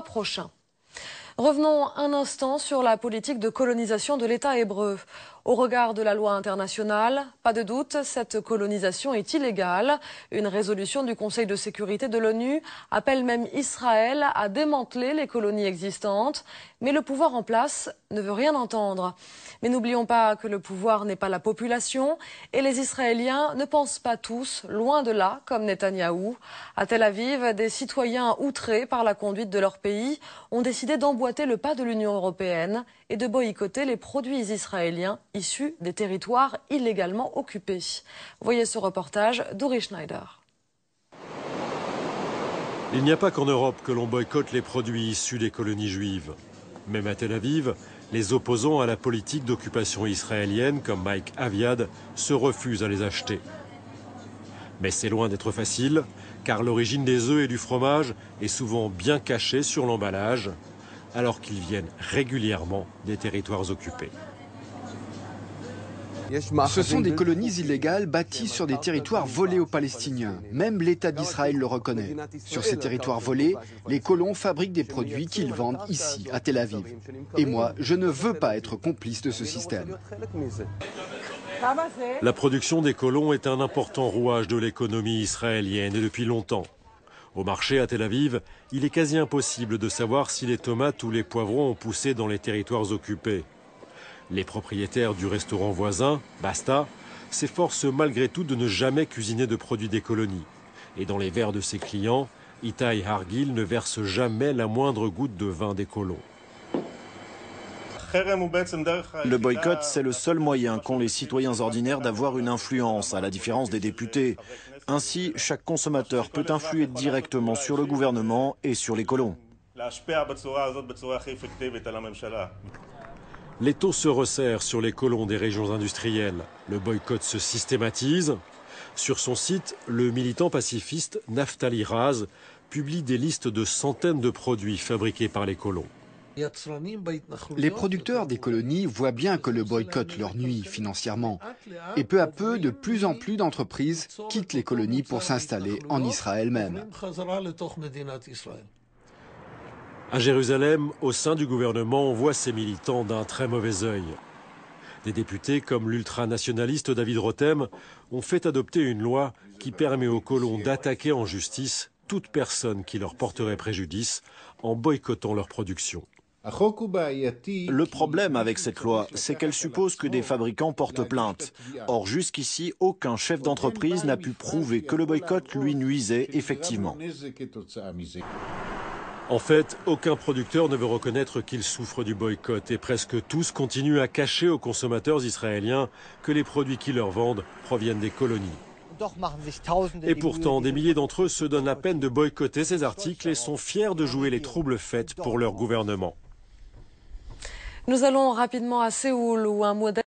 Prochain. Revenons un instant sur la politique de colonisation de l'État hébreu. Au regard de la loi internationale, pas de doute, cette colonisation est illégale. Une résolution du Conseil de sécurité de l'ONU appelle même Israël à démanteler les colonies existantes. Mais le pouvoir en place ne veut rien entendre. Mais n'oublions pas que le pouvoir n'est pas la population et les Israéliens ne pensent pas tous, loin de là, comme Netanyahou. À Tel Aviv, des citoyens outrés par la conduite de leur pays ont décidé d'emboîter le pas de l'Union européenne et de boycotter les produits israéliens issus des territoires illégalement occupés. Voyez ce reportage d'Uri Schneider. Il n'y a pas qu'en Europe que l'on boycotte les produits issus des colonies juives. Même à Tel Aviv, les opposants à la politique d'occupation israélienne, comme Mike Aviad, se refusent à les acheter. Mais c'est loin d'être facile, car l'origine des œufs et du fromage est souvent bien cachée sur l'emballage, alors qu'ils viennent régulièrement des territoires occupés. Ce sont des colonies illégales bâties sur des territoires volés aux Palestiniens. Même l'État d'Israël le reconnaît. Sur ces territoires volés, les colons fabriquent des produits qu'ils vendent ici, à Tel Aviv. Et moi, je ne veux pas être complice de ce système. La production des colons est un important rouage de l'économie israélienne et depuis longtemps. Au marché à Tel Aviv, il est quasi impossible de savoir si les tomates ou les poivrons ont poussé dans les territoires occupés. Les propriétaires du restaurant voisin, Basta, s'efforcent malgré tout de ne jamais cuisiner de produits des colonies. Et dans les verres de ses clients, Itai Hargil ne verse jamais la moindre goutte de vin des colons. Le boycott, c'est le seul moyen qu'ont les citoyens ordinaires d'avoir une influence, à la différence des députés. Ainsi, chaque consommateur peut influer directement sur le gouvernement et sur les colons. Les taux se resserrent sur les colons des régions industrielles. Le boycott se systématise. Sur son site, le militant pacifiste Naftali Raz publie des listes de centaines de produits fabriqués par les colons. Les producteurs des colonies voient bien que le boycott leur nuit financièrement. Et peu à peu, de plus en plus d'entreprises quittent les colonies pour s'installer en Israël même. À Jérusalem, au sein du gouvernement, on voit ces militants d'un très mauvais œil. Des députés comme l'ultranationaliste David Rotem ont fait adopter une loi qui permet aux colons d'attaquer en justice toute personne qui leur porterait préjudice en boycottant leur production. Le problème avec cette loi, c'est qu'elle suppose que des fabricants portent plainte. Or, jusqu'ici, aucun chef d'entreprise n'a pu prouver que le boycott lui nuisait effectivement. En fait, aucun producteur ne veut reconnaître qu'il souffre du boycott et presque tous continuent à cacher aux consommateurs israéliens que les produits qu'ils leur vendent proviennent des colonies. Et pourtant, des milliers d'entre eux se donnent la peine de boycotter ces articles et sont fiers de jouer les troubles faites pour leur gouvernement. Nous allons rapidement à Séoul où un modèle